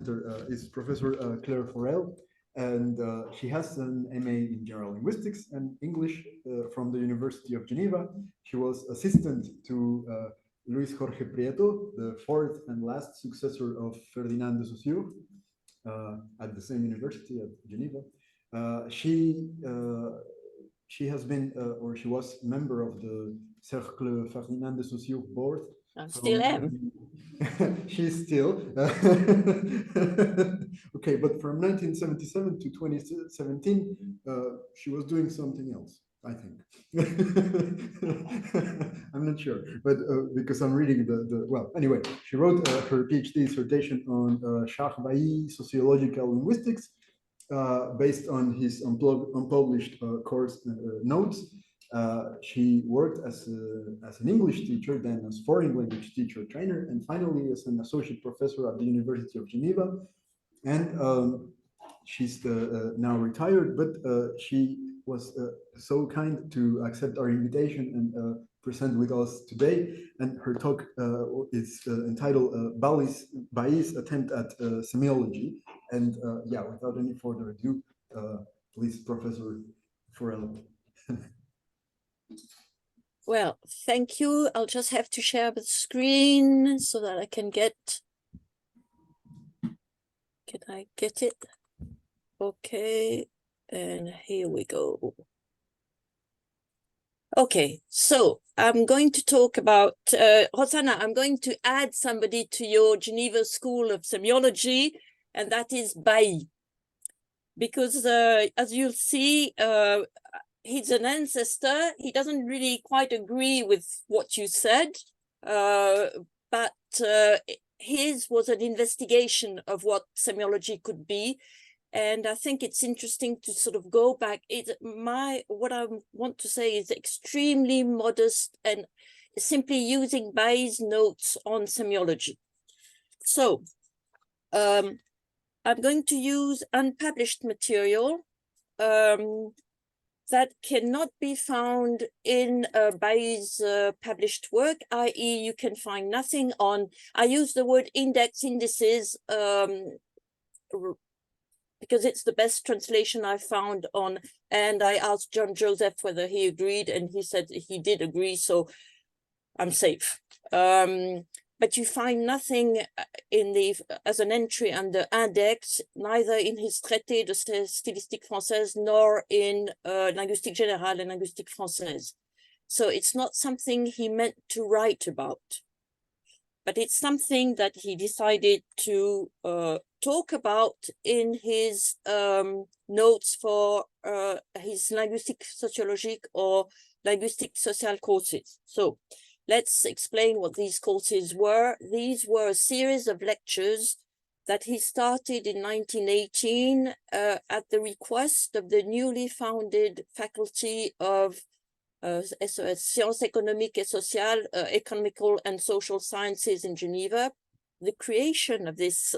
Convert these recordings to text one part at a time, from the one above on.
is Professor Claire Forel, and she has an MA in General Linguistics and English from the University of Geneva. She was assistant to Luis Jorge Prieto, the fourth and last successor of Ferdinand de Saussure, at the same university at Geneva. She has been, or she was member of the Cercle Ferdinand de Saussure board. I still am. She's still. Okay, but from 1977 to 2017, she was doing something else, I think. I'm not sure, but because I'm reading well, anyway, she wrote her PhD dissertation on Bally Sociological Linguistics, based on his unpublished course notes. She worked as an English teacher, then as foreign language teacher trainer, and finally as an associate professor at the University of Geneva. And she's now retired, but she was so kind to accept our invitation and present with us today. And her talk is entitled Bally's Attempt at Semiology. And yeah, without any further ado, please, Professor Forel. Well, thank you. I'll just have to share the screen so that I can get it? Okay, and here we go. Okay, so I'm going to talk about, Rosanna, I'm going to add somebody to your Geneva School of Semiology, and that is Bally. Because as you'll see, he's an ancestor. He doesn't really quite agree with what you said, but his was an investigation of what semiology could be. And I think it's interesting to sort of go back. What I want to say is extremely modest and simply using Bally's notes on semiology. So I'm going to use unpublished material that cannot be found in Bally's published work, i.e. you can find nothing on, I use the word indices, because it's the best translation I found on, and I asked John Joseph whether he agreed, and he said he did agree, so I'm safe. But you find nothing as an entry under index, neither in his Traité de stylistique française nor in Linguistique générale and Linguistique française. So it's not something he meant to write about, but it's something that he decided to talk about in his notes for his Linguistique Sociologique or Linguistique Sociale courses. So let's explain what these courses were. These were a series of lectures that he started in 1918 at the request of the newly founded Faculty of Sciences économiques et sociales, economical and social sciences in Geneva. The creation of this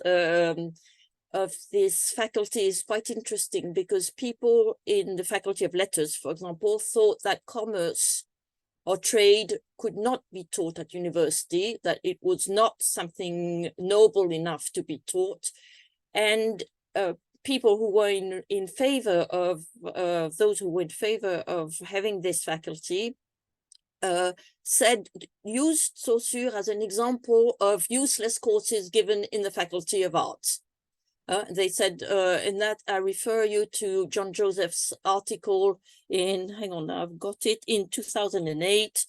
faculty is quite interesting because people in the Faculty of Letters, for example, thought that commerce or trade could not be taught at university, that it was not something noble enough to be taught. And people who were in favor of, those who were in favor of having this faculty used Saussure as an example of useless courses given in the Faculty of Arts. They said, in that I refer you to John Joseph's article in, hang on, I've got it, in 2008,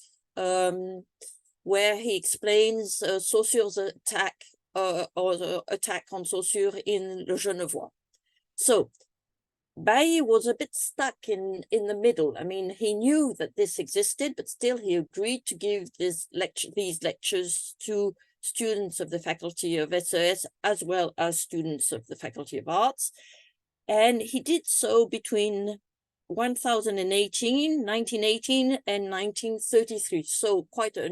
where he explains Saussure's attack, or the attack on Saussure in Le Genevois. So Bally was a bit stuck in the middle. I mean, he knew that this existed, but still he agreed to give these lectures to students of the Faculty of SOS as well as students of the Faculty of Arts. And he did so between 1918 and 1933, so quite a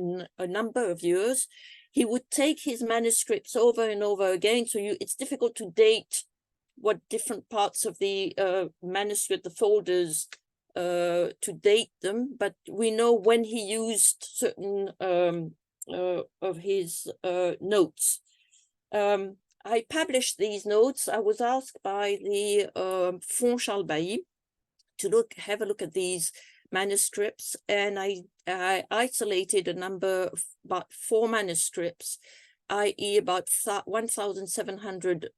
number of years. He would take his manuscripts over and over again, so it's difficult to date what different parts of the manuscript, the folders, to date them, but we know when he used certain of his notes. I published these notes. I was asked by the Fond Charles Bailly to have a look at these manuscripts, and I isolated a number of about 4 manuscripts, i.e. about 1,700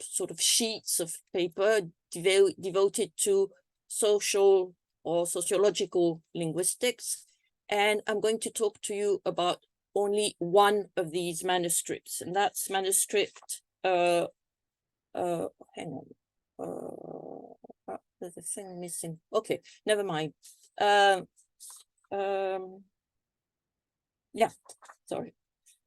sort of sheets of paper devoted to social or sociological linguistics. And I'm going to talk to you about only one of these manuscripts, and that's manuscript, hang on, there's a thing missing. Okay, never mind. Yeah, sorry.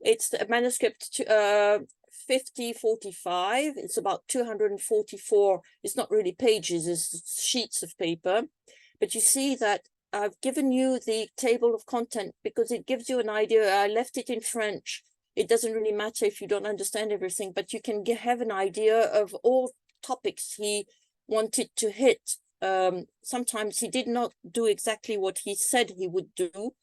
It's a manuscript 5045. It's about 244. It's not really pages, it's sheets of paper. But you see that I've given you the table of content because it gives you an idea. I left it in French. It doesn't really matter if you don't understand everything, but you can have an idea of all topics he wanted to hit. Sometimes he did not do exactly what he said he would do,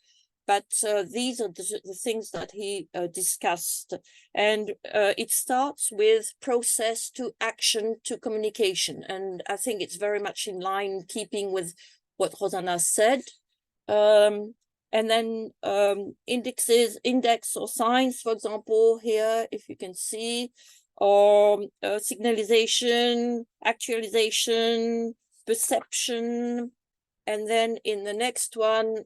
but these are the things that he discussed. And it starts with process to action to communication. And I think it's very much in line, keeping with what Rosanna said. And then indexes, index or signs, for example, here, if you can see, or signalization, actualization, perception. And then in the next one,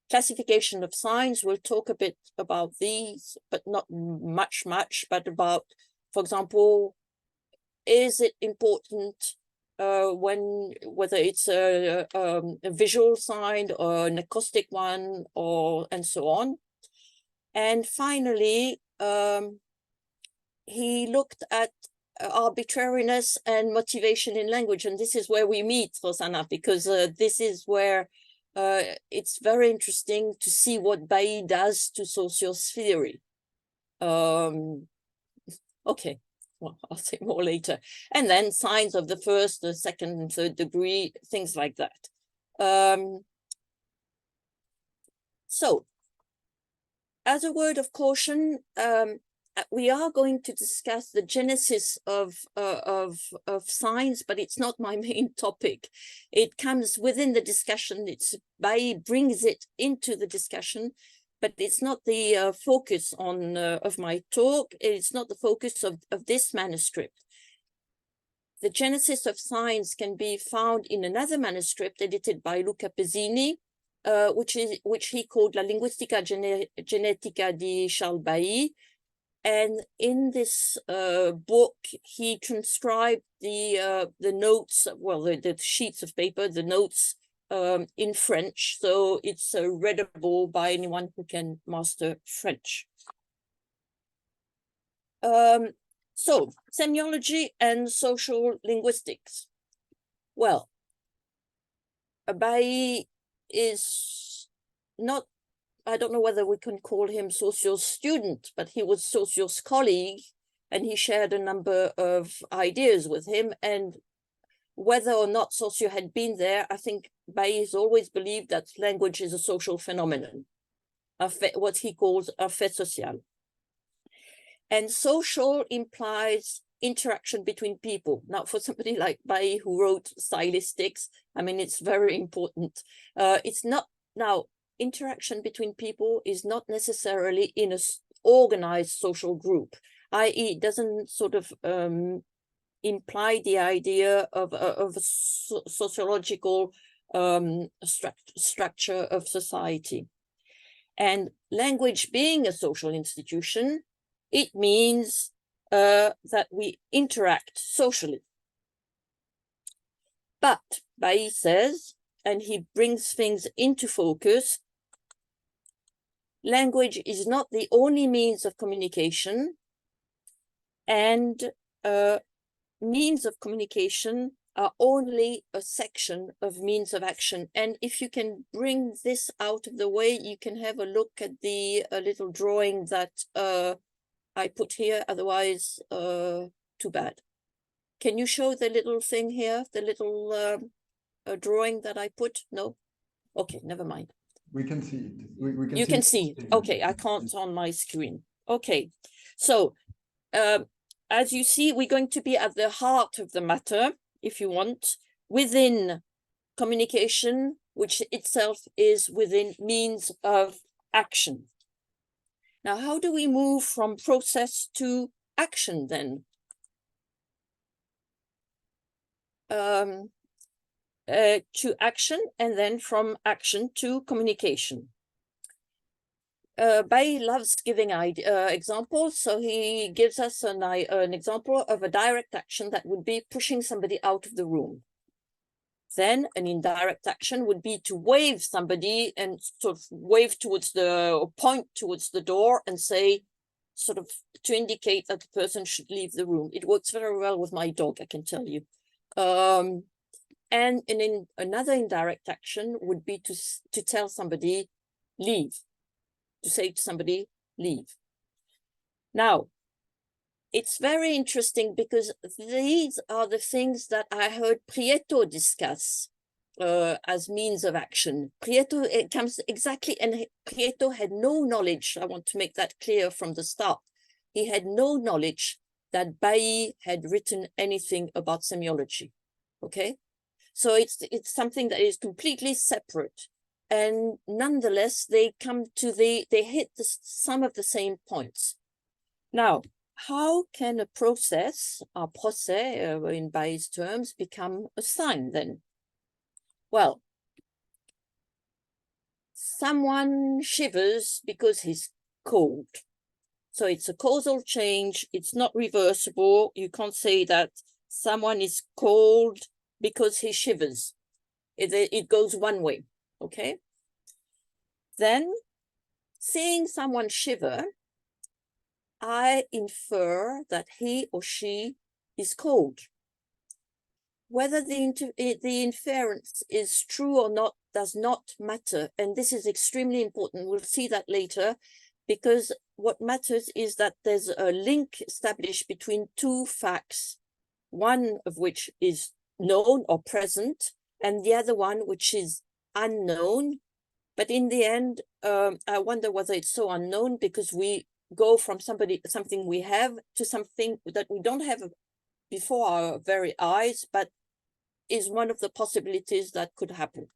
classification of signs. We'll talk a bit about these, but not much, but about, for example, is it important whether it's a visual sign or an acoustic one, or and so on. And finally, he looked at arbitrariness and motivation in language, and this is where we meet, Rosanna, because this is where it's very interesting to see what Bally does to Saussure's theory. Okay, well, I'll say more later. And then signs of the first, the second, and third degree, things like that. So, as a word of caution, we are going to discuss the genesis of signs, but it's not my main topic. It comes within the discussion. It's Bally brings it into the discussion, but it's not the focus on of my talk. It's not the focus of this manuscript. The genesis of signs can be found in another manuscript edited by Luca Pezzini, which he called La Linguistica Genetica di Charles Bailly. And in this book, he transcribed the notes, well, the sheets of paper, the notes in French. So it's readable by anyone who can master French. So semiology and social linguistics. Well, Bally is not, I don't know whether we can call him Saussure's student, but he was Saussure's colleague, and he shared a number of ideas with him. And whether or not Saussure had been there, I think Bally has always believed that language is a social phenomenon, what he calls un fait social. And social implies interaction between people. Now, for somebody like Bally who wrote stylistics, I mean, it's very important. It's not, now, interaction between people is not necessarily in an organized social group, i.e. it doesn't sort of imply the idea of a sociological structure of society. And language being a social institution, it means that we interact socially. But Bally says, and he brings things into focus, language is not the only means of communication, and means of communication are only a section of means of action. And if you can bring this out of the way, you can have a look at the little drawing that I put here, otherwise too bad. Can you show the little thing here, the little drawing that I put? No? Okay, never mind. We can see it. We can you can see it. Okay, I can't on my screen. Okay, so as you see, we're going to be at the heart of the matter, if you want, within communication, which itself is within means of action. Now, how do we move from process to action then? To action, and then from action to communication. Bally loves giving examples, so he gives us an example of a direct action that would be pushing somebody out of the room. Then an indirect action would be to wave somebody and sort of wave towards or point towards the door and say, sort of to indicate that the person should leave the room. It works very well with my dog, I can tell you. And in another indirect action would be to tell somebody, leave, to say to somebody, leave. Now, it's very interesting because these are the things that I heard Prieto discuss as means of action. Prieto, it comes exactly, and Prieto had no knowledge, I want to make that clear from the start. He had no knowledge that Bally had written anything about semiology, okay? So it's something that is completely separate. And nonetheless, they hit some of the same points. Now, how can a process, a procès in Bally's terms, become a sign then? Well, someone shivers because he's cold. So it's a causal change. It's not reversible. You can't say that someone is cold because he shivers. It goes one way, okay? Then, seeing someone shiver, I infer that he or she is cold. Whether the inference is true or not does not matter. And this is extremely important. We'll see that later, because what matters is that there's a link established between two facts, one of which is known or present, and the other one which is unknown. But in the end, I wonder whether it's so unknown because we go from something we have to something that we don't have before our very eyes, but is one of the possibilities that could happen.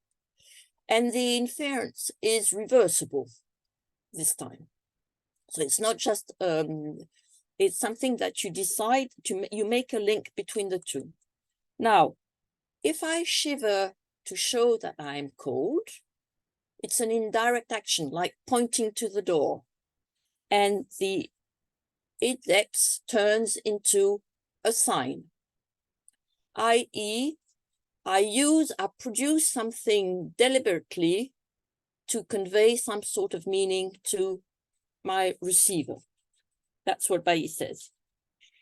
And the inference is reversible this time. So it's not just, it's something that you decide you make a link between the two. Now, if I shiver to show that I'm cold, it's an indirect action, like pointing to the door. And the index turns into a sign, i.e., I produce something deliberately to convey some sort of meaning to my receiver. That's what Bally says.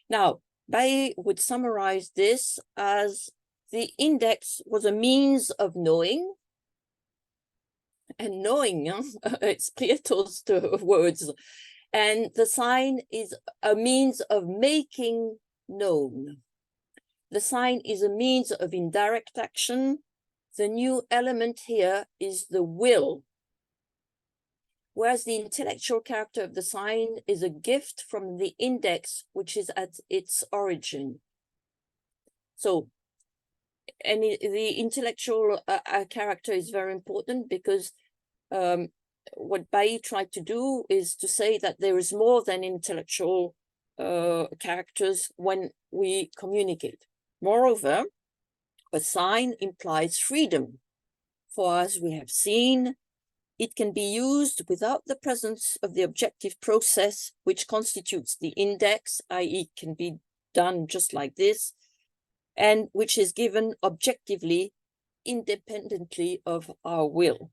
Now, Bally would summarize this as the index was a means of knowing, and knowing, it's Prieto's words, and the sign is a means of making known. The sign is a means of indirect action. The new element here is the will, whereas the intellectual character of the sign is a gift from the index, which is at its origin. So, and the intellectual character is very important because what Bally tried to do is to say that there is more than intellectual characters when we communicate. Moreover, a sign implies freedom, for as we have seen, it can be used without the presence of the objective process, which constitutes the index, i.e. it can be done just like this, and which is given objectively, independently of our will.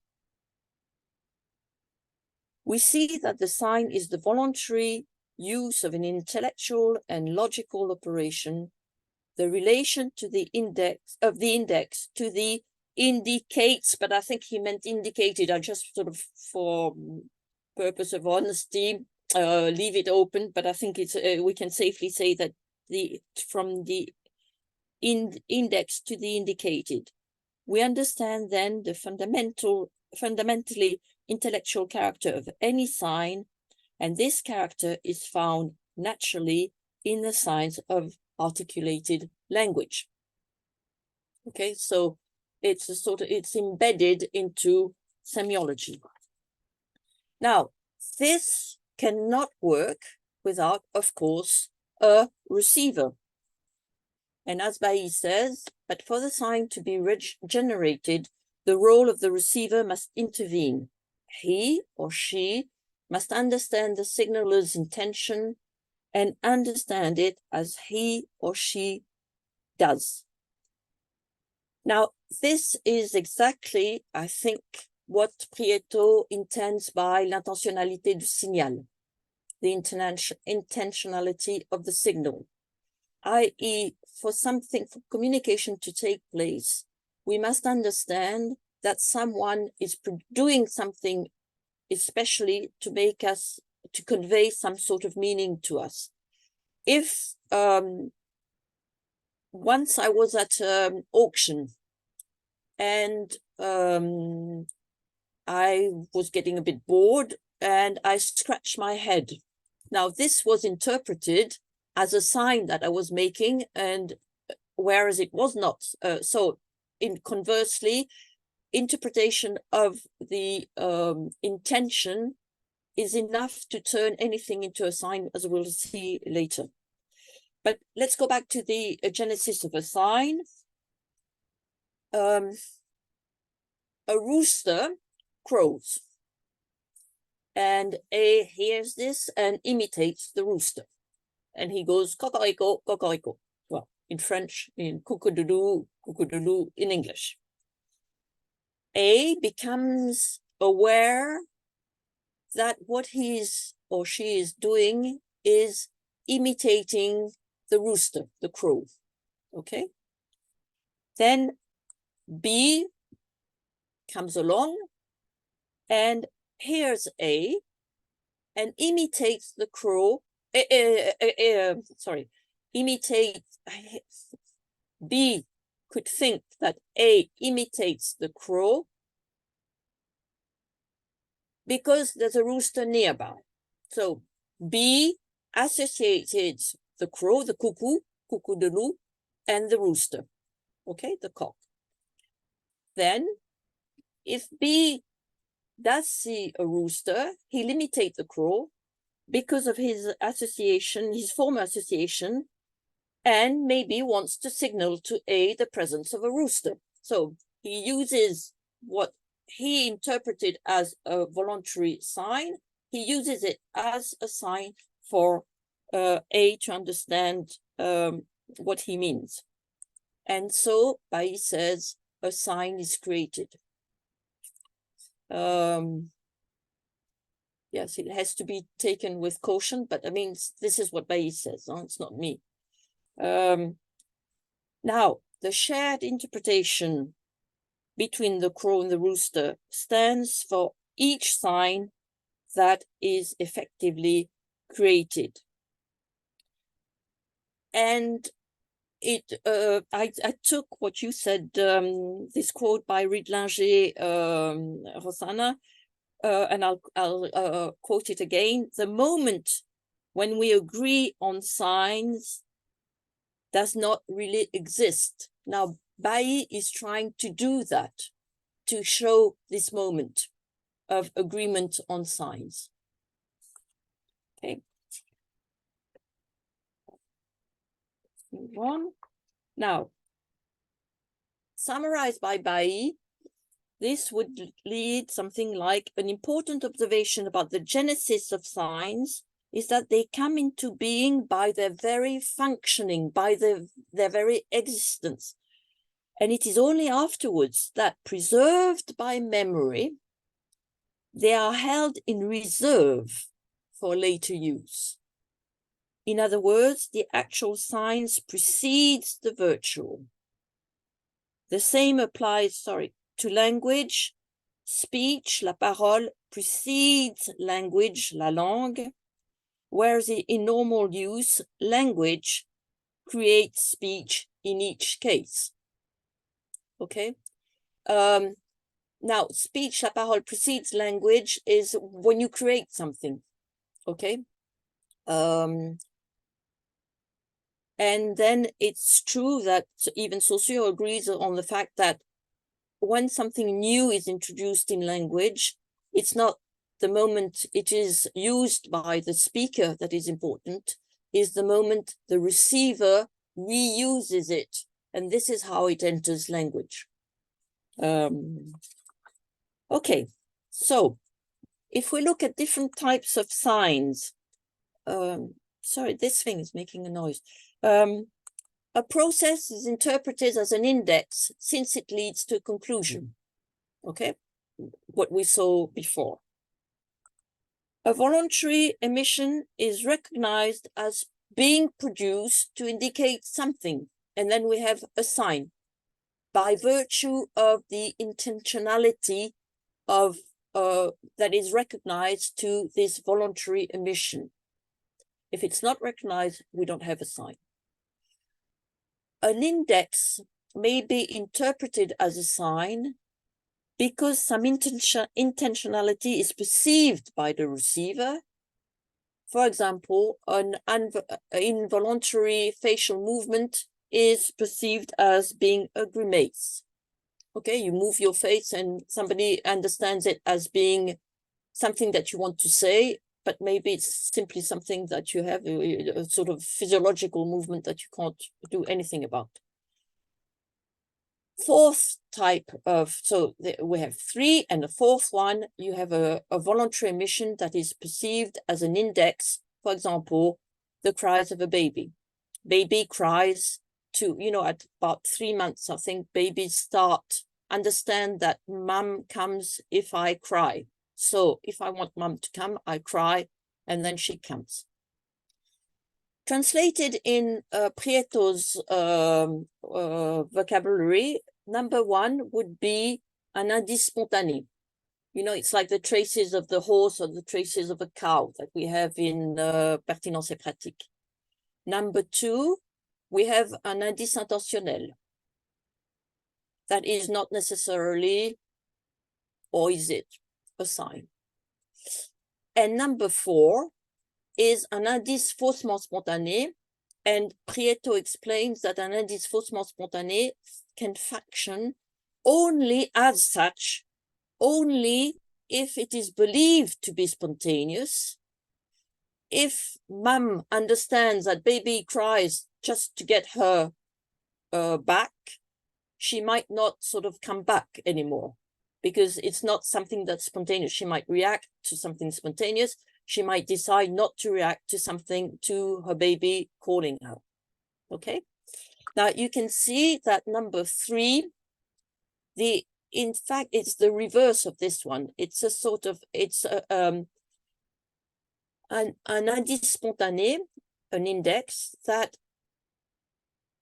We see that the sign is the voluntary use of an intellectual and logical operation, the relation to the index to the indicates, but I think he meant indicated. I just sort of, for purpose of honesty, leave it open, but I think it's we can safely say that from the index to the indicated. We understand then the fundamentally intellectual character of any sign, and this character is found naturally in the science of articulated language. Okay, so it's a sort of, it's embedded into semiology. Now, this cannot work without, of course, a receiver. And as Bally says, but for the sign to be generated, the role of the receiver must intervene. He or she must understand the signaler's intention and understand it as he or she does. Now, this is exactly, I think, what Prieto intends by l'intentionnalité du signal, the intentionality of the signal, i.e., for communication to take place, we must understand that someone is doing something, especially to make us, to convey some sort of meaning to us. If once I was at auction and I was getting a bit bored and I scratched my head. Now, this was interpreted as a sign that I was making, and whereas it was not. So conversely, interpretation of the intention is enough to turn anything into a sign, as we'll see later. But let's go back to the genesis of a sign. A rooster crows, and A hears this and imitates the rooster, and he goes cocorico, cocorico. Well, in French, in cuckoo-doodoo, cuckoo-doodoo in English. A becomes aware that what he's or she is doing is imitating the rooster, the crow. Okay. Then B comes along and hears A and imitates the crow. B could think that A imitates the crow because there's a rooster nearby. So B associated the crow, the cuckoo, cuckoo-doodoo, and the rooster, okay, the cock. Then if B does see a rooster, he'll imitate the crow because of his association, his former association, and maybe wants to signal to A the presence of a rooster. So he uses what he interpreted as a voluntary sign. He uses it as a sign for A to understand what he means. And so Bally says a sign is created. Yes, it has to be taken with caution, but I mean, this is what Bally says, no? It's not me. Now, the shared interpretation between the crow and the rooster stands for each sign that is effectively created. And I took what you said, this quote by Riedlinger, Rosanna, and I'll quote it again. The moment when we agree on signs does not really exist. Now, Bally is trying to do that, to show this moment of agreement on signs. Okay. Move on. Now, summarized by Bally, this would lead something like an important observation about the genesis of signs is that they come into being by their very functioning, by their very existence. And it is only afterwards that, preserved by memory, they are held in reserve for later use. In other words, the actual signs precedes the virtual. The same applies, to language. Speech, la parole, precedes language, la langue, whereas in normal use, language creates speech in each case. Okay. Now, speech, la parole, precedes language is when you create something. Okay. And then it's true that even Saussure agrees on the fact that when something new is introduced in language, it's not the moment it is used by the speaker that is important, is the moment the receiver reuses it. And this is how it enters language. Okay, so if we look at different types of signs, sorry, this thing is making a noise. A process is interpreted as an index since it leads to a conclusion. Okay, what we saw before. A voluntary emission is recognized as being produced to indicate something, and then we have a sign by virtue of the intentionality of that is recognized to this voluntary emission. If it's not recognized, we don't have a sign. An index may be interpreted as a sign because some intentionality is perceived by the receiver. For example, an involuntary facial movement is perceived as being a grimace. Okay, you move your face and somebody understands it as being something that you want to say, but maybe it's simply something that you have, a sort of physiological movement that you can't do anything about. Fourth type of, so we have three, and the fourth one, you have a voluntary emission that is perceived as an index. For example, the cries of a baby. Baby cries to, at about 3 months, I think babies understand that mum comes if I cry. So if I want mum to come, I cry, and then she comes. Translated in Prieto's vocabulary, number one would be an indice spontané. It's like the traces of the horse or the traces of a cow that we have in Pertinence et Pratique. Number two, we have an indice intentionnel. That is not necessarily, or is it, a sign. And number four is an indice faussement spontané, and Prieto explains that an indice faussement spontané can function only as such, only if it is believed to be spontaneous. If mum understands that baby cries just to get her back, she might not sort of come back anymore because it's not something that's spontaneous. She might react to something spontaneous. She might decide not to react to something, to her baby calling her. Okay. Now you can see that number three, in fact, it's the reverse of this one. It's a sort of, it's an indice spontané, an index that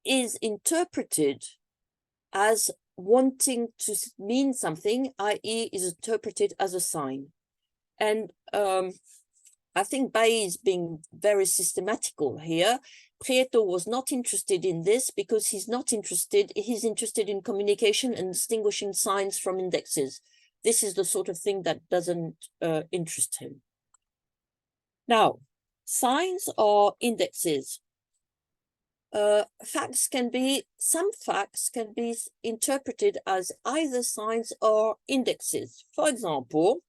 is interpreted as wanting to mean something, i.e. is interpreted as a sign. And I think Bally is being very systematical here. Prieto was not interested in this because he's interested in communication and distinguishing signs from indexes. This is the sort of thing that doesn't interest him. Now, signs or indexes. Some facts can be interpreted as either signs or indexes. For example,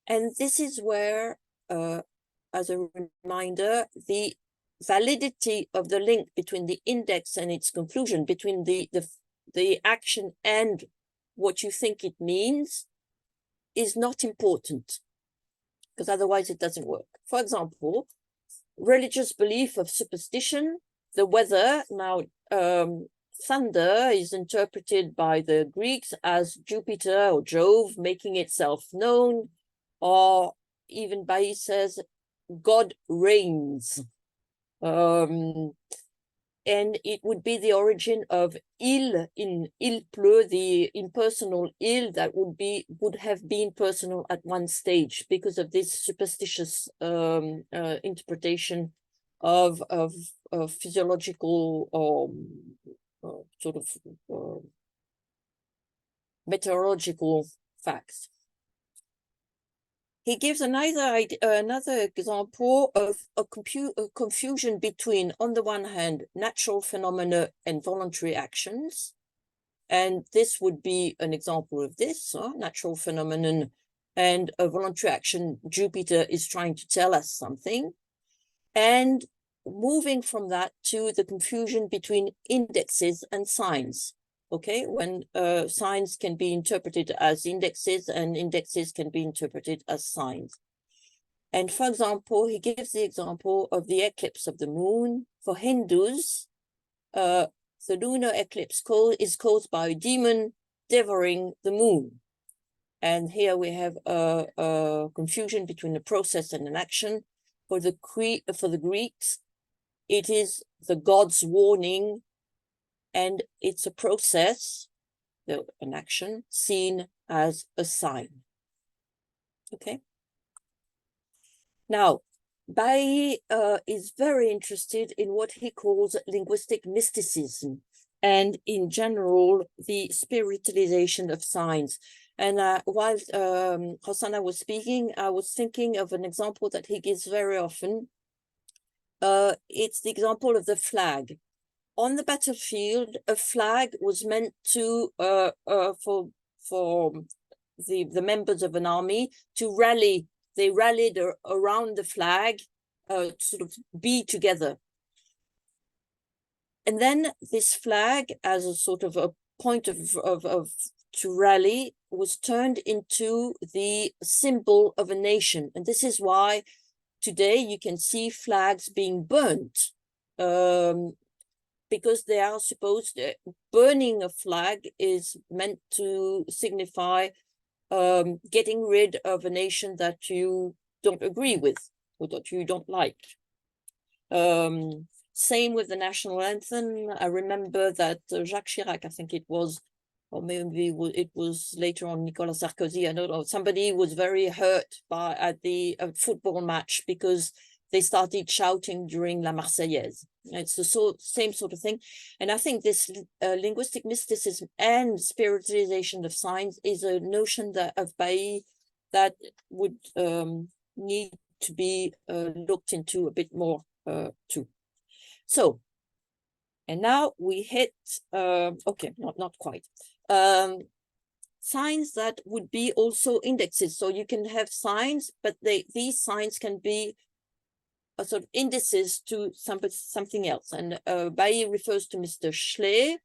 and this is where, as a reminder, the validity of the link between the index and its conclusion, between the action and what you think it means, is not important, because otherwise it doesn't work. For example, religious belief of superstition, the weather. Now, thunder is interpreted by the Greeks as Jupiter or Jove making itself known, or even Bally says, God reigns. And it would be the origin of il, in il pleut, the impersonal il that would have been personal at one stage because of this superstitious interpretation of physiological sort of meteorological facts. he gives another example of a confusion between, on the one hand, natural phenomena and voluntary actions. And this would be an example of this, natural phenomenon and a voluntary action. Jupiter is trying to tell us something. And moving from that to the confusion between indexes and signs. Okay, when signs can be interpreted as indexes and indexes can be interpreted as signs. And for example, he gives the example of the eclipse of the moon. For Hindus, the lunar eclipse is caused by a demon devouring the moon. And here we have a confusion between a process and an action. For the Greeks, it is the god's warning, and it's a process, an action, seen as a sign. Okay. Now, Bally is very interested in what he calls linguistic mysticism, and in general, the spiritualization of signs. And while Hosanna was speaking, I was thinking of an example that he gives very often. It's the example of the flag. On the battlefield, a flag was meant to for the members of an army to rally. They rallied around the flag to sort of be together. And then this flag, as a sort of a point of to rally, was turned into the symbol of a nation. And this is why today you can see flags being burnt. Because they are supposed, burning a flag is meant to signify getting rid of a nation that you don't agree with or that you don't like. Same with the national anthem. I remember that Jacques Chirac, I think it was, or maybe it was later on Nicolas Sarkozy, I don't know, somebody was very hurt at the football match because they started shouting during La Marseillaise. It's the same sort of thing. And I think this linguistic mysticism and spiritualization of signs is a notion of Bally that would need to be looked into a bit more too. So, and now we hit, okay, not quite. Signs that would be also indexes. So you can have signs, but these signs can be a sort of indices to something else. And Bally refers to Mr. Schley,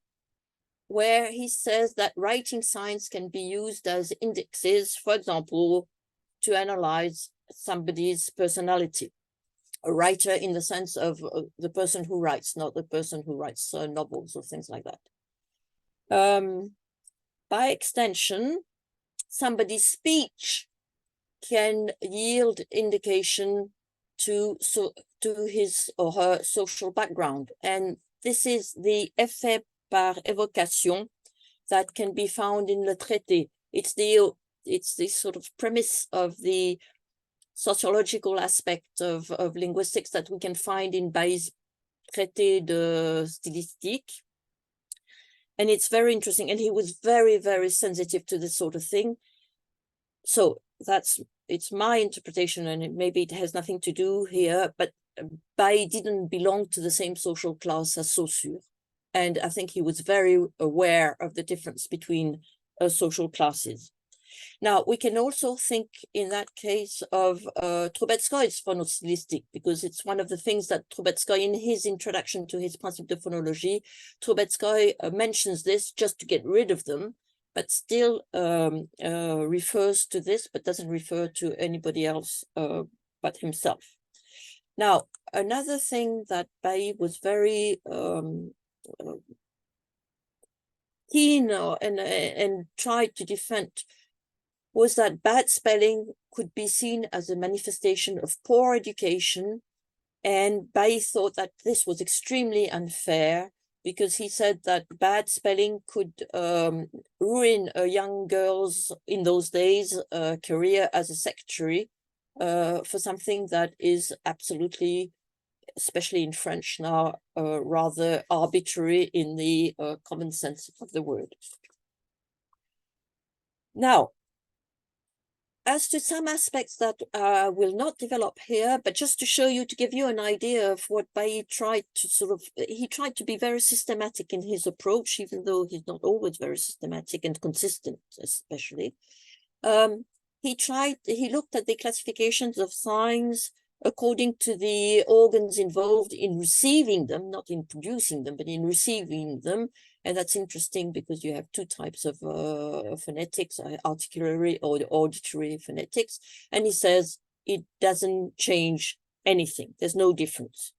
where he says that writing signs can be used as indexes, for example, to analyze somebody's personality. A writer in the sense of the person who writes, not the person who writes novels or things like that. By extension, somebody's speech can yield indication to his or her social background. And this is the effet par évocation that can be found in Le Traité. It's the sort of premise of the sociological aspect of linguistics that we can find in Bally's Traité de stylistique. And it's very interesting. And he was very, very sensitive to this sort of thing. So it's my interpretation, and maybe it has nothing to do here, but Bally didn't belong to the same social class as Saussure. And I think he was very aware of the difference between social classes. Now, we can also think in that case of Trubetskoy's phonostylistic, because it's one of the things that Trubetskoy, in his introduction to his Principe de Phonologie, Trubetskoy mentions this just to get rid of them, but still refers to this, but doesn't refer to anybody else but himself. Now, another thing that Bally was very keen and tried to defend was that bad spelling could be seen as a manifestation of poor education. And Bally thought that this was extremely unfair, because he said that bad spelling could ruin a young girl's, in those days, career as a secretary for something that is absolutely, especially in French now, rather arbitrary in the common sense of the word. Now, as to some aspects that will not develop here, but just to show you, to give you an idea of what Bally tried to he tried to be very systematic in his approach, even though he's not always very systematic and consistent, especially. He looked at the classifications of signs according to the organs involved in receiving them, not in producing them, but in receiving them. And that's interesting because you have two types of phonetics, articulatory or the auditory phonetics. And he says it doesn't change anything. There's no difference.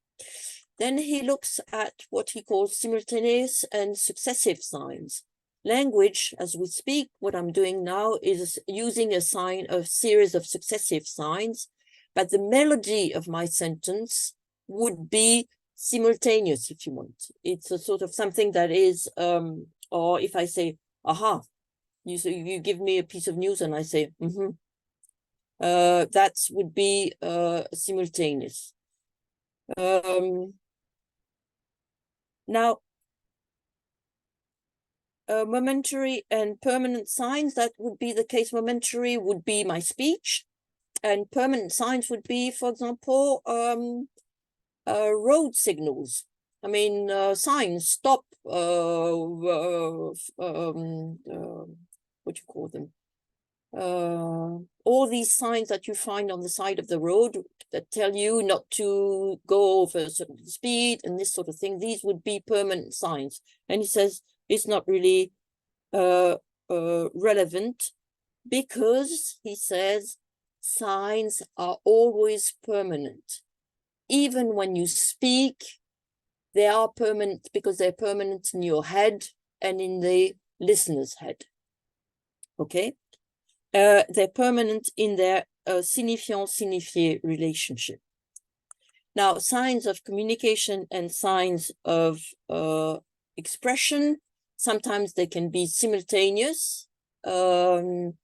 Then he looks at what he calls simultaneous and successive signs. Language, as we speak, what I'm doing now is using a series of successive signs, but the melody of my sentence would be simultaneous, if you want. It's a sort of something that is, or if I say, aha, you give me a piece of news and I say, that would be simultaneous. Now, momentary and permanent signs, that would be the case. Momentary would be my speech, and permanent signs would be, for example, road signals. I mean, signs, stop, what do you call them? All these signs that you find on the side of the road that tell you not to go over a certain speed and this sort of thing, these would be permanent signs. And he says it's not really relevant because, he says, signs are always permanent. Even when you speak, they are permanent because they're permanent in your head and in the listener's head. Okay? They're permanent in their signifiant-signifié relationship. Now, signs of communication and signs of expression, sometimes they can be simultaneous. And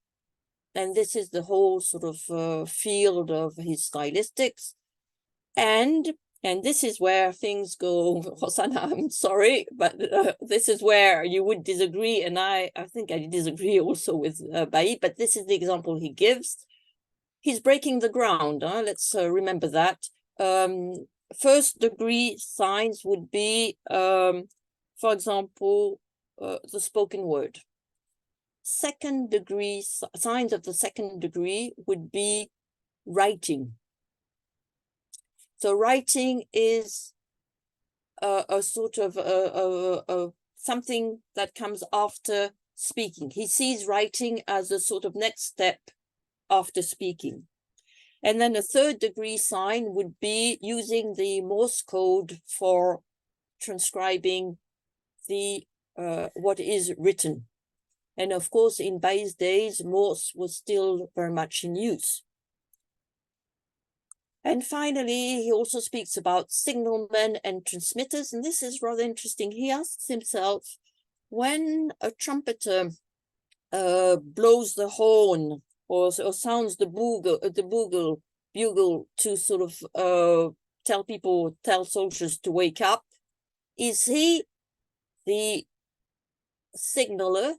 this is the whole sort of field of his stylistics. And this is where things go, Hosanna, I'm sorry, but this is where you would disagree. And I think I disagree also with Bally, but this is the example he gives. He's breaking the ground. Let's remember that. First degree signs would be, for example, the spoken word. Second degree signs of the second degree would be writing. So writing is a sort of something that comes after speaking. He sees writing as a sort of next step after speaking. And then a third degree sign would be using the Morse code for transcribing the what is written. And of course, in Bally's days, Morse was still very much in use. And finally, he also speaks about signalmen and transmitters. And this is rather interesting. He asks himself, when a trumpeter blows the horn or sounds the bugle to sort of tell soldiers to wake up, is he the signaler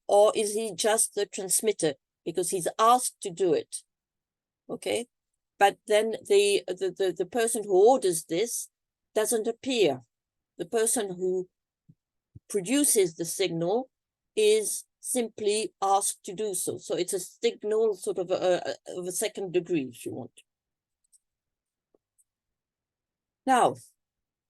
or is he just the transmitter? Because he's asked to do it. Okay. But then the person who orders this doesn't appear. The person who produces the signal is simply asked to do so. So it's a signal sort of a second degree, if you want. Now,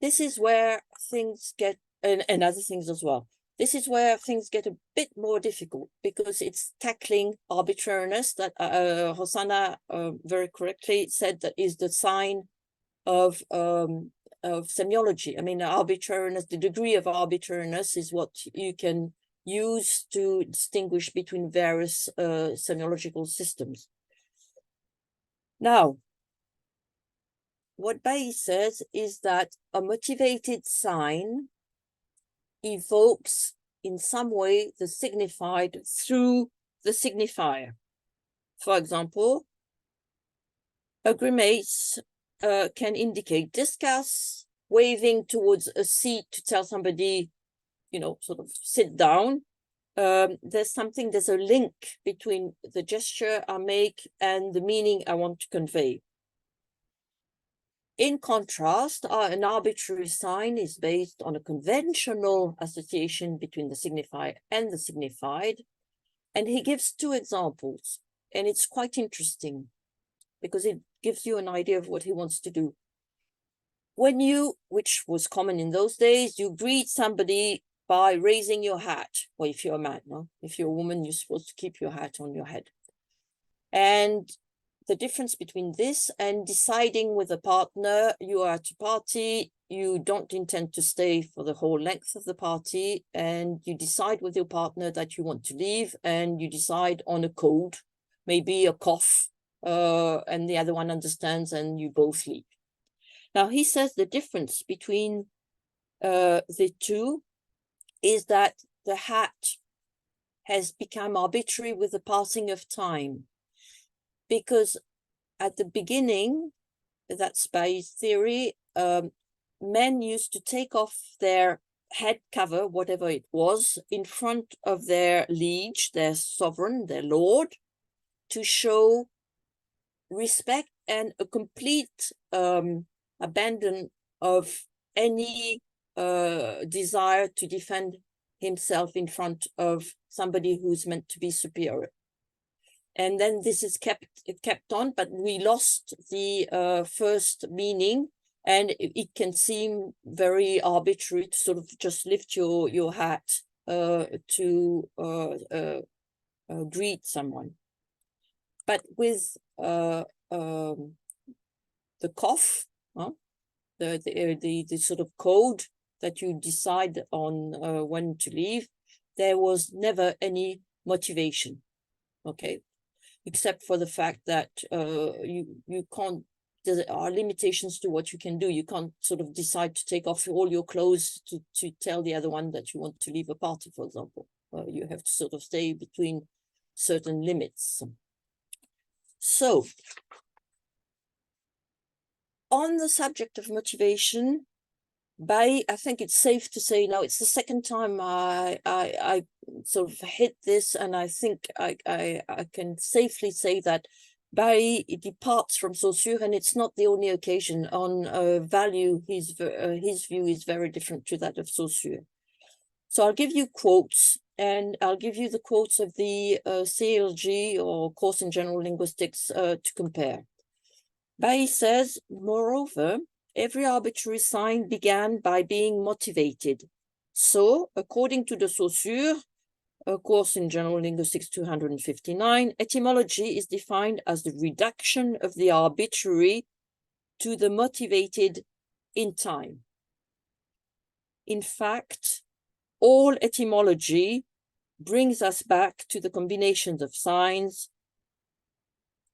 this is where things get, and other things as well. This is where things get a bit more difficult because it's tackling arbitrariness that Hosanna very correctly said that is the sign of semiology. I mean, arbitrariness, the degree of arbitrariness is what you can use to distinguish between various semiological systems. Now, what Bally says is that a motivated sign evokes in some way the signified through the signifier. For example, a grimace can indicate disgust, waving towards a seat to tell somebody, you know, sort of sit down. there's a link between the gesture I make and the meaning I want to convey. In contrast, an arbitrary sign is based on a conventional association between the signifier and the signified. And he gives two examples, and it's quite interesting because it gives you an idea of what he wants to do. When you, which was common in those days, you greet somebody by raising your hat. Well, if you're a man, no? If you're a woman, you're supposed to keep your hat on your head. And the difference between this and deciding with a partner, you are at a party, you don't intend to stay for the whole length of the party, and you decide with your partner that you want to leave, and you decide on a code, maybe a cough, and the other one understands, and you both leave. Now, he says the difference between the two is that the hat has become arbitrary with the passing of time. Because at the beginning, that's Bally's theory, men used to take off their head cover, whatever it was, in front of their liege, their sovereign, their lord, to show respect and a complete abandon of any desire to defend himself in front of somebody who's meant to be superior. And then this is kept on, but we lost the first meaning, and it can seem very arbitrary to sort of just lift your hat to greet someone. But with the cough, the sort of code that you decide on when to leave, there was never any motivation, okay, except for the fact that you can't, there are limitations to what you can do. You can't sort of decide to take off all your clothes to tell the other one that you want to leave a party, for example. You have to sort of stay between certain limits. So, on the subject of motivation, I think it's safe to say now it's the second time I sort of hit this, and I think I can safely say that Bally departs from Saussure, and it's not the only occasion. On value, his view is very different to that of Saussure. So I'll give you quotes, and I'll give you the quotes of the CLG, or Course in General Linguistics, to compare. Bally says, moreover, every arbitrary sign began by being motivated. So, according to the Saussure, A Course in General Linguistics 259, etymology is defined as the reduction of the arbitrary to the motivated in time. In fact, all etymology brings us back to the combinations of signs,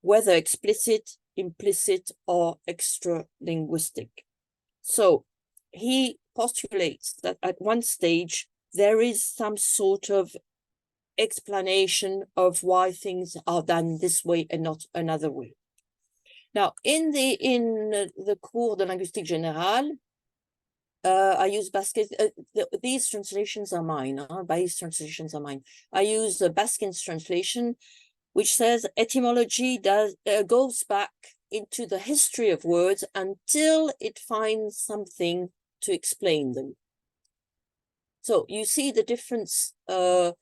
whether explicit, implicit, or extra-linguistic. So he postulates that at one stage, there is some sort of explanation of why things are done this way and not another way. Now, in the Cours de Linguistique Générale, I use Baskin. These translations are mine. These translations are mine. I use Baskin's translation, which says etymology goes back into the history of words until it finds something to explain them. So you see the difference Bally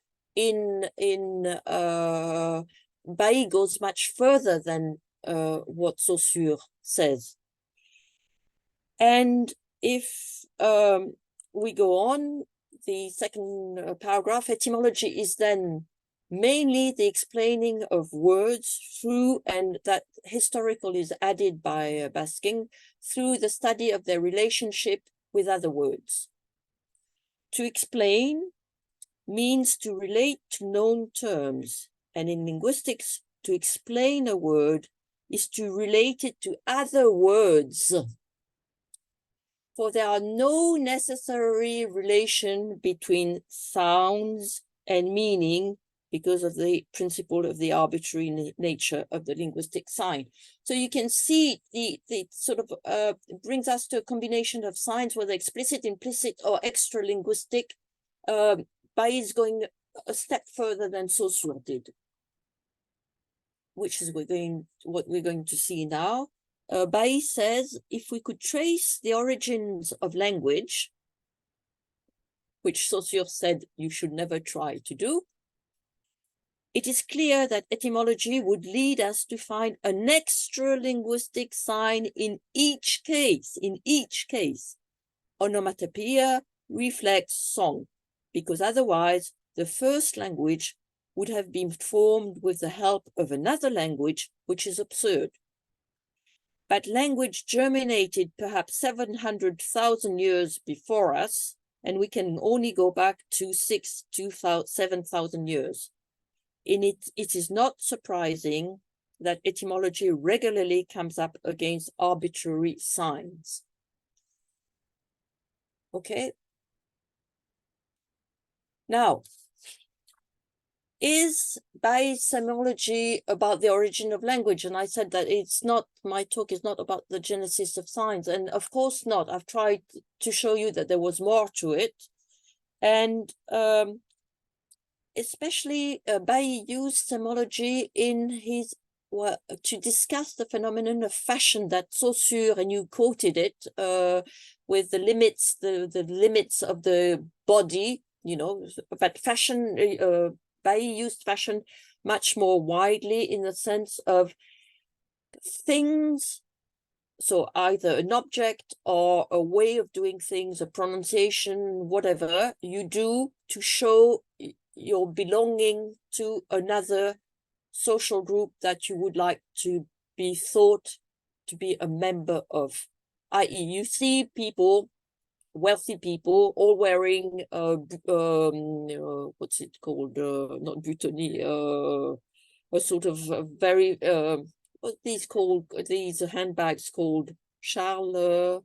goes much further than what Saussure says. And if we go on, the second paragraph, etymology is then mainly the explaining of words through, and that historical is added by Baskin, through the study of their relationship with other words. To explain means to relate to known terms, and in linguistics, to explain a word is to relate it to other words. For there are no necessary relation between sounds and meaning because of the principle of the arbitrary nature of the linguistic sign. So you can see the sort of brings us to a combination of signs, whether explicit, implicit, or extra-linguistic. Bally is going a step further than Saussure did, which is what we're going to see now. Bally says, if we could trace the origins of language, which Saussure said you should never try to do, it is clear that etymology would lead us to find an extra linguistic sign in each case. In each case, onomatopoeia reflects song, because otherwise the first language would have been formed with the help of another language, which is absurd. But language germinated perhaps 700,000 years before us, and we can only go back to 7,000 years. In it, it is not surprising that etymology regularly comes up against arbitrary signs. Okay. Now, is Bally's semiology about the origin of language? And I said that it's not, my talk is not about the genesis of signs. And of course not. I've tried to show you that there was more to it. And especially Bally used semiology in his, to discuss the phenomenon of fashion that Saussure, and you quoted it, with the limits, the limits of the body, you know, but fashion, Bally used fashion much more widely in the sense of things, so either an object or a way of doing things, a pronunciation, whatever you do to show your belonging to another social group that you would like to be thought to be a member of, i.e. you see people, wealthy people, all wearing what's it called, not butony, a sort of very what these called, these handbags called Charles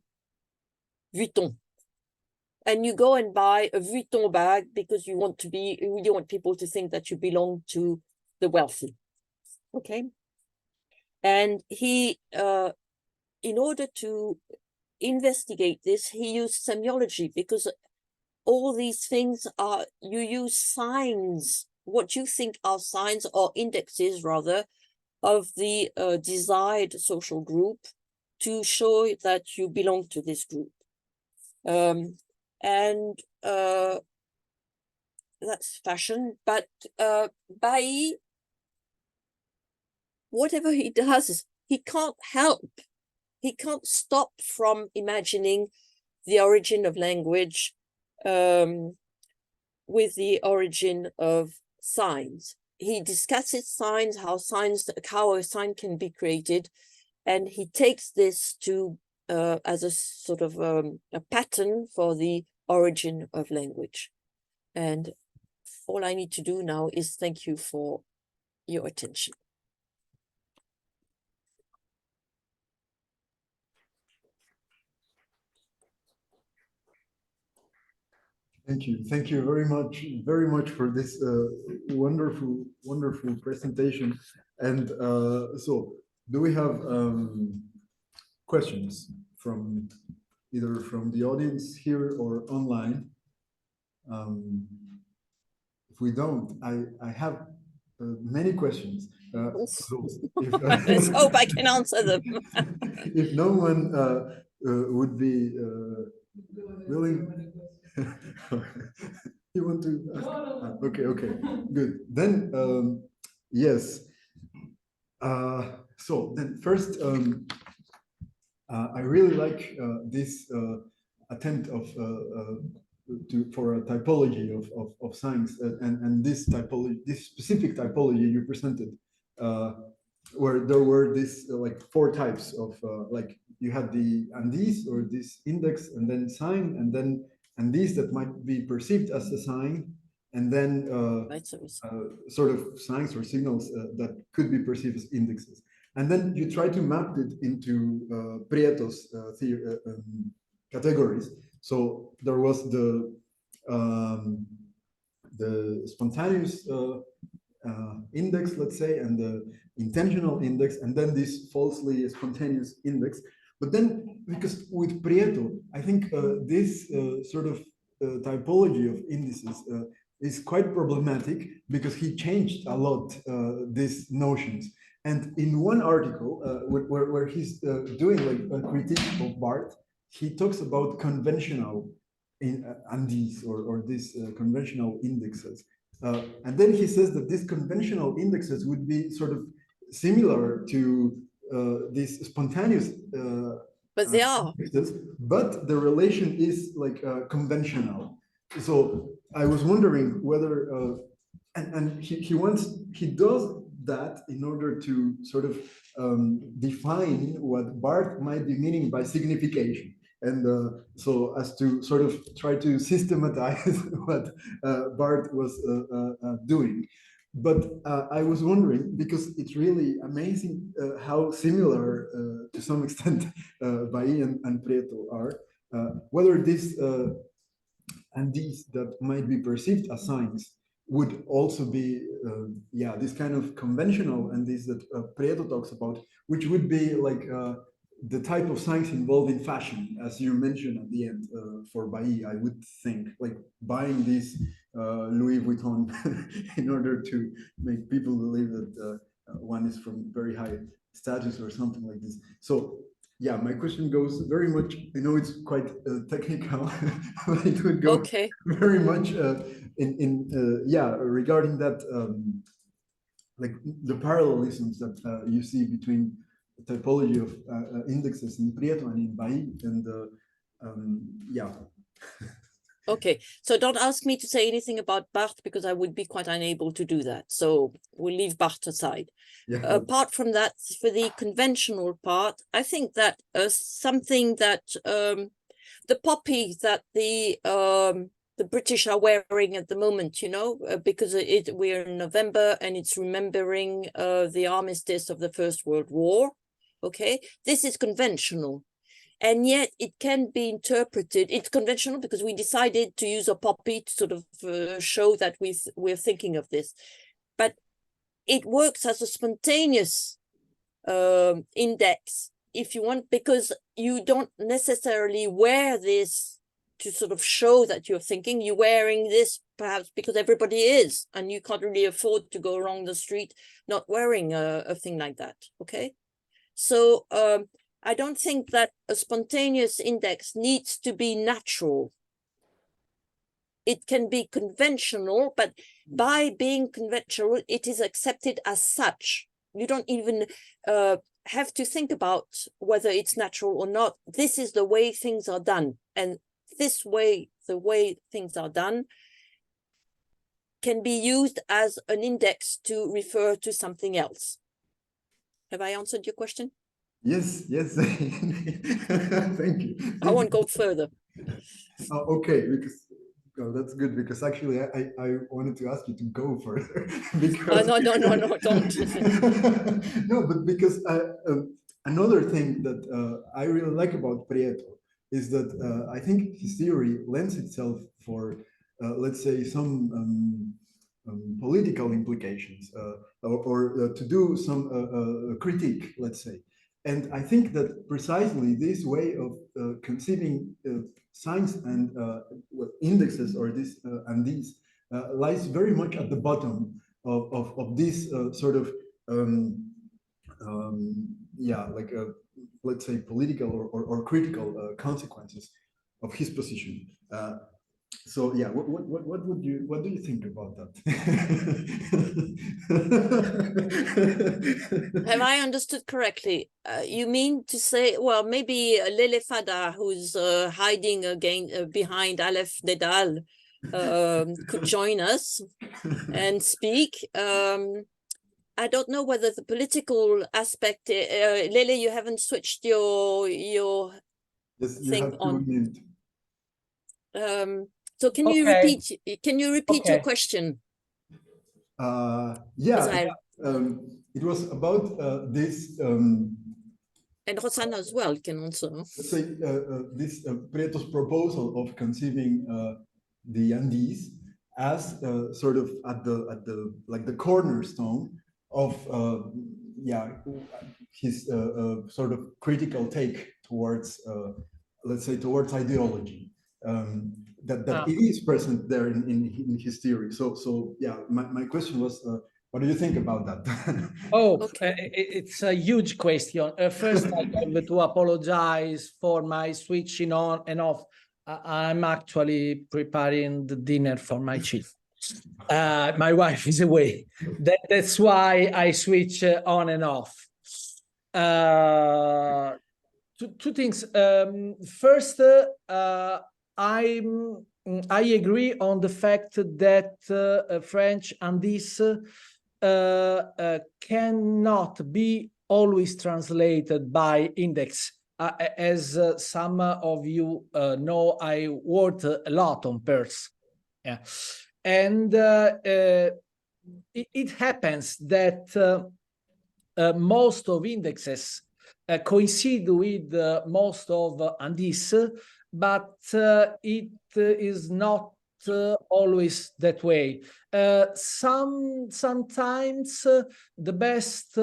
Vuitton, and you go and buy a Vuitton bag because you want people to think that you belong to the wealthy. Okay. And he, in order to investigate this, he used semiology, because all these things are, you use signs, what you think are signs or indexes rather of the desired social group to show that you belong to this group. And that's fashion, but Bally, whatever he does, he can't stop from imagining the origin of language with the origin of signs. He discusses signs, how a sign can be created, and he takes this to as a sort of a pattern for the origin of language. And all I need to do now is thank you for your attention. Thank you very much for this wonderful presentation. And so, do we have questions from either from the audience here or online? If we don't, I have many questions. So Let's hope I can answer them. If no one would be willing. You want to ask? Okay, good. Then, yes. So then first, I really like this attempt of for a typology of science, and this typology, this specific typology you presented, where there were these like four types of like you had the indices, or this index, and then sign, and then indices that might be perceived as a sign, and then sort of signs or signals that could be perceived as indexes. And then you try to map it into Prieto's categories. So there was the spontaneous index, let's say, and the intentional index, and then this falsely spontaneous index. But then, because with Prieto, I think this sort of typology of indices is quite problematic because he changed a lot these notions. And in one article where he's doing like a critique of Barthes, he talks about conventional indices or these conventional indexes. And then he says that these conventional indexes would be sort of similar to these spontaneous But they are. indexes, but the relation is like conventional. So I was wondering whether, and he does that in order to sort of define what Barthes might be meaning by signification. And so as to sort of try to systematize what Barthes was doing. But I was wondering, because it's really amazing how similar to some extent Bally and Prieto are, whether this and these that might be perceived as signs would also be, yeah, this kind of conventional and these that Prieto talks about, which would be like the type of signs involved in fashion, as you mentioned at the end for Bally, I would think, like buying this Louis Vuitton in order to make people believe that one is from very high status or something like this. So yeah, my question goes very much, I know it's quite technical, but it would go very much yeah, regarding that, like the parallelisms that you see between the typology of indexes in Prieto and in Bally, and yeah. Okay, so don't ask me to say anything about Barthes because I would be quite unable to do that. So we'll leave Barthes aside. Yeah. Apart from that, for the conventional part, I think that something that the poppy that the British are wearing at the moment, you know, because we're in November and it's remembering the armistice of the First World War. Okay, this is conventional. And yet it can be interpreted, it's conventional because we decided to use a poppy to sort of show that we're thinking of this. But it works as a spontaneous index, if you want, because you don't necessarily wear this to sort of show that you're thinking. You're wearing this perhaps because everybody is, and you can't really afford to go along the street not wearing a thing like that, okay? So I don't think that a spontaneous index needs to be natural. It can be conventional, but by being conventional, it is accepted as such. You don't even have to think about whether it's natural or not. This is the way things are done. And this way, the way things are done can be used as an index to refer to something else. Have I answered your question? Yes, yes. Thank you. I won't go further. Okay, because that's good, because actually I wanted to ask you to go further. Because no, don't. No, but because another thing that I really like about Prieto is that I think his theory lends itself for, let's say, some political implications or to do some critique, let's say. And I think that precisely this way of conceiving signs and indexes or this and these lies very much at the bottom of this sort of yeah, like let's say political or critical consequences of his position. So yeah, what do you think about that? Have I understood correctly? You mean to say, well, maybe Lele Fada, who's hiding again behind Aleph Nedal, could join us and speak. I don't know whether the political aspect, Lele, you haven't switched your Yes, you thing have to on. mute. So can you repeat your question? Yeah, it was about this. And Rosanna as well can answer. Let's say this Prieto's proposal of conceiving the Andes as sort of at the like the cornerstone of yeah, his sort of critical take towards let's say towards ideology. that it is present there in his theory. So yeah, my question was, what do you think about that? Oh, Okay. it's a huge question. First, I have to apologize for my switching on and off. I'm actually preparing the dinner for my children. My wife is away. That's why I switch on and off. Two things. First, I agree on the fact that French and this cannot be always translated by index. As some of you know, I worked a lot on Perse. Yeah. And it happens that most of indexes coincide with most of indices, but it is not always that way. Sometimes the best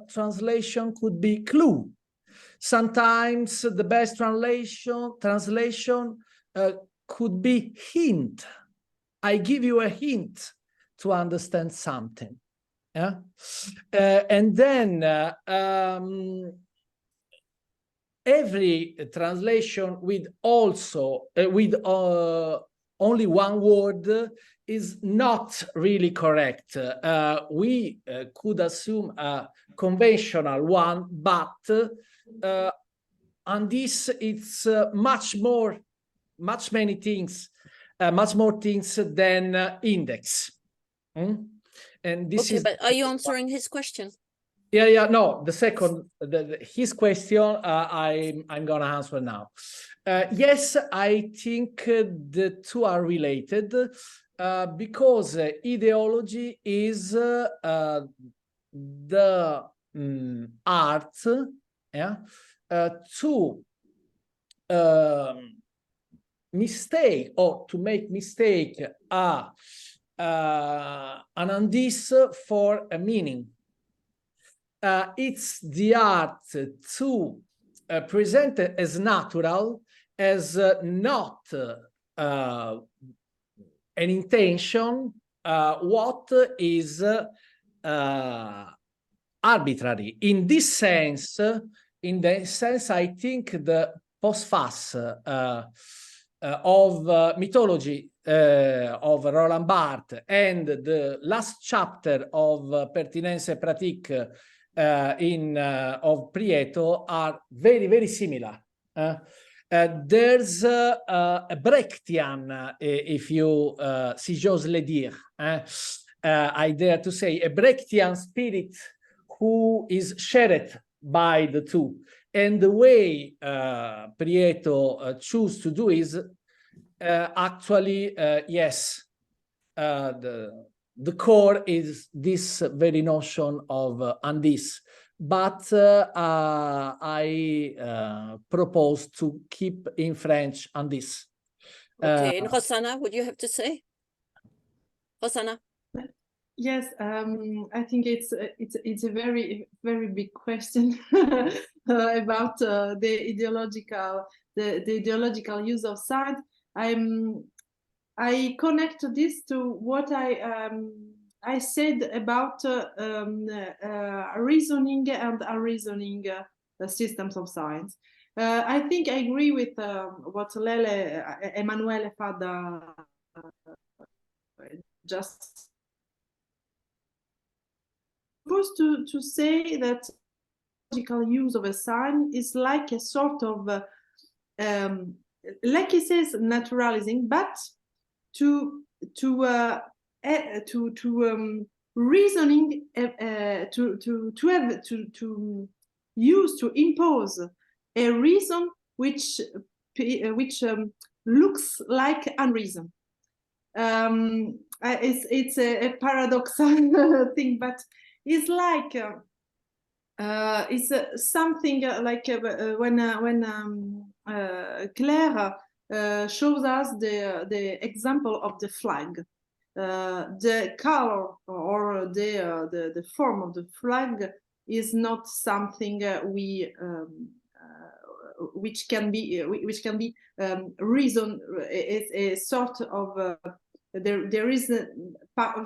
translation could be clue. Sometimes the best translation could be hint. I give you a hint to understand something. Yeah, and then every translation with only one word is not really correct. We could assume a conventional one, but on this it's much more things than index. And this Okay, is, but are you answering his question? yeah, no, the second, his question, I'm gonna answer now. Yes, I think the two are related because ideology is the art, yeah, to mistake or to make mistake an indice for a meaning. It's the art to present it as natural, as not an intention, what is arbitrary. In this sense, I think the postface of mythology of Roland Barthes and the last chapter of Pertinence et Pratique of Prieto are very, very similar. There's a Brechtian, if you, si j'ose le dire, I dare to say, a Brechtian spirit who is shared by the two. And the way Prieto choose to do is actually, yes, the core is this very notion of undis. But I propose to keep in French undis. Okay, and Rosanna, what do you have to say? Rosanna? Yes, I think it's a very big question about the ideological use of science. I connect this to what I said about reasoning and unreasoning systems of science. I think I agree with what Emanuele Fada just supposed to say that logical use of a sign is like a sort of like he says, naturalizing, but to reasoning to use, to impose a reason which looks like unreason. It's a paradoxal thing, but it's like it's something like when Claire shows us the example of the flag. The color or the form of the flag is not something we which can be reason is a sort of there is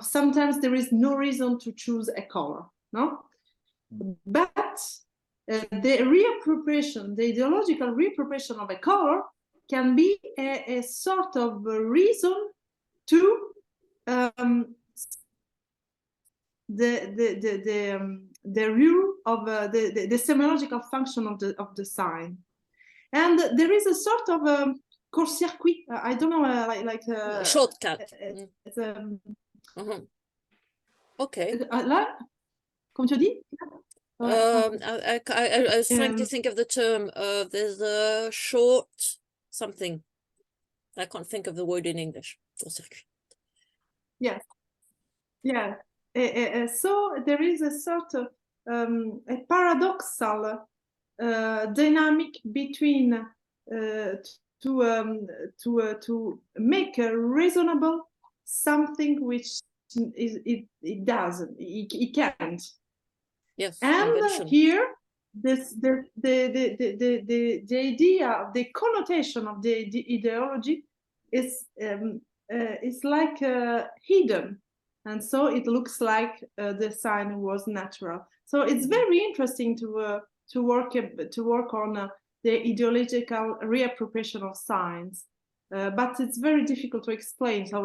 sometimes there is no reason to choose a color, no, but the reappropriation, the ideological reappropriation of a color can be a sort of reason to the rule of the semiological function of the sign, and there is a sort of court-circuit. I don't know, like shortcut. It's, Okay. là, comme tu dis? I was trying to think of the term. There's a short something. I can't think of the word in English. Yes. Yeah. So there is a sort of a paradoxal dynamic between to make a reasonable something which it doesn't, it can't. Yes. And invention. here the idea, the connotation of the ideology is like hidden, and so it looks like the sign was natural. So it's very interesting to work on the ideological reappropriation of signs, but it's very difficult to explain. So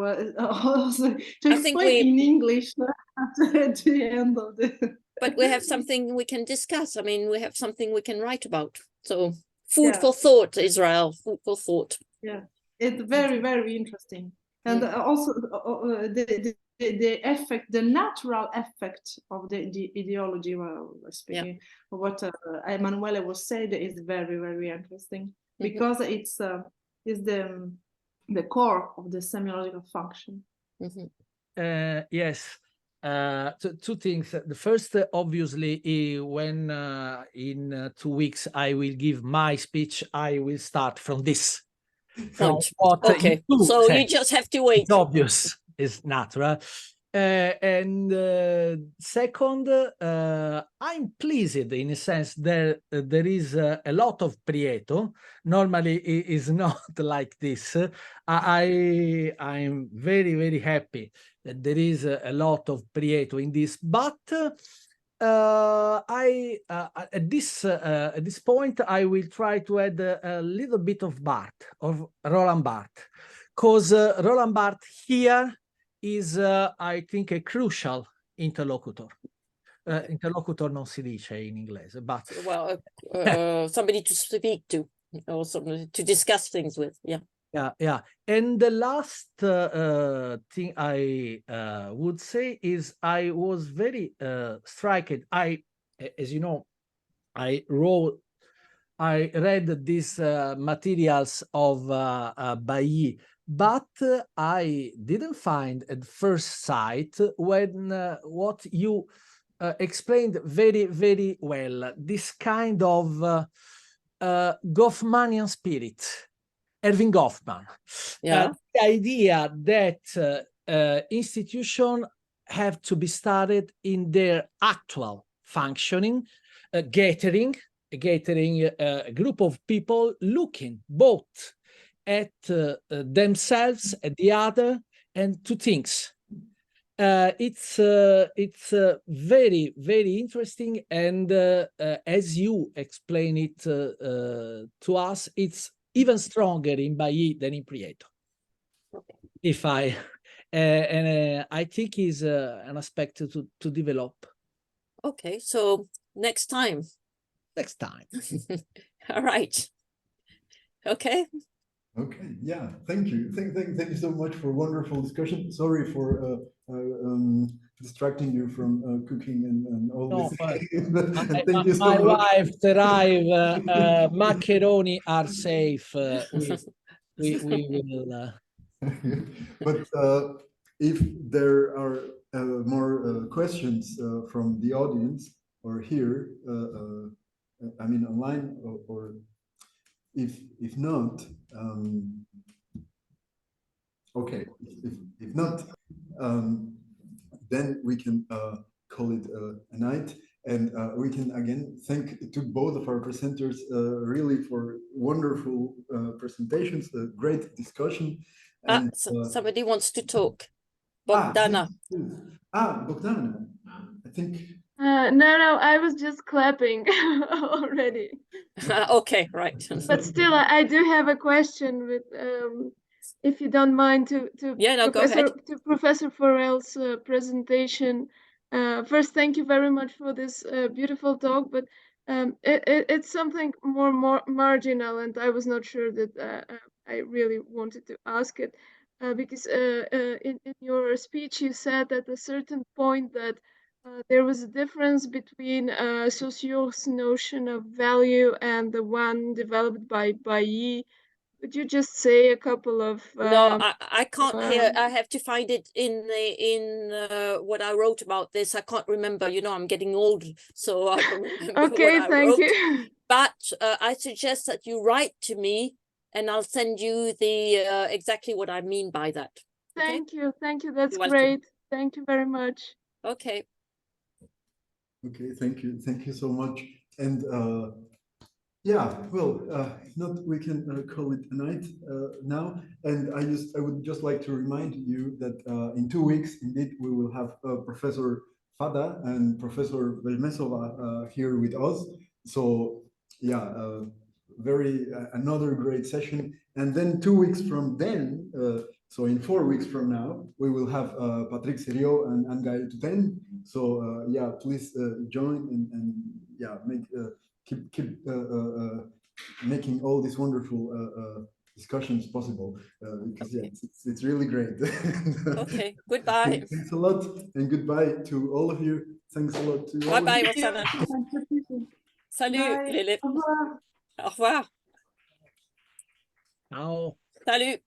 to explain in English at the end of the. But we have something we can discuss. I mean, we have something we can write about. So food for thought, Israel, food for thought. Yeah, it's very, very interesting. And also the effect, the natural effect of the ideology, speaking of what Emanuele was saying, is very, very interesting, because it's the core of the semiological function. Yes. Two things. The first, obviously, when in 2 weeks I will give my speech, I will start from this. From what okay, so you just have to wait. It's obvious, it's natural. And second, I'm pleased in a sense that there is a lot of Prieto. Normally, it is not like this. I'm very, very happy that there is a lot of Prieto in this, but at this point I will try to add a little bit of Barthes, of Roland Barthes, because Roland Barthes here is I think a crucial interlocutor. Interlocutor non si dice in inglese, but well, somebody to speak to, or somebody to discuss things with. Yeah. And the last thing I would say is I was very struck. As you know, I read these materials of Bally, but I didn't find at first sight when what you explained very, very well, this kind of Goffmanian spirit. Erving Goffman, the idea that institutions have to be studied in their actual functioning, gathering a group of people looking both at themselves, at the other, and to things. It's very, very interesting, and as you explain it to us, it's even stronger in Bally than in Prieto. If I think is an aspect to develop. Okay, so next time. Next time. All right. Okay. Okay. Yeah. Thank you. Thank you so much for a wonderful discussion. Sorry for distracting you from cooking and all this. Thank you so my much. wife arrived. Macaroni are safe. We will. But if there are more questions from the audience or here, I mean online, or if not, okay, if not, then we can call it a night. And we can again thank to both of our presenters really for wonderful presentations, a great discussion. And somebody wants to talk. Bogdana. Bogdana, I think. No, I was just clapping already. Okay, right. But still, I do have a question with, if you don't mind, to go ahead. To Professor Forel's presentation. First, thank you very much for this beautiful talk, but it's something more marginal, and I was not sure that I really wanted to ask it, because in your speech you said at a certain point that there was a difference between Saussure's notion of value and the one developed by Bally. Could you just say a couple of? No, I can't hear. I have to find it in what I wrote about this. I can't remember. You know, I'm getting old, so I don't remember okay, what I thank wrote. You. But I suggest that you write to me, and I'll send you the exactly what I mean by that. Thank you. That's You're great. welcome. Thank you very much. Okay. Okay, thank you so much. And yeah, well, if not, we can call it a night now. And I would just like to remind you that in 2 weeks, indeed, we will have Professor Fada and Professor Belmesova here with us. So yeah, another great session. And then 2 weeks from then, so in 4 weeks from now, we will have Patrick Seriot and Anne-Gaëlle Touten. So yeah, please join and yeah, keep making all these wonderful discussions possible, because yeah, it's really great. Okay, goodbye. Thanks a lot, and goodbye to all of you. Thanks a lot to all bye, of you. Roxana. Salut, Bye. l'élève. Au revoir. Au revoir. Ciao. Salut.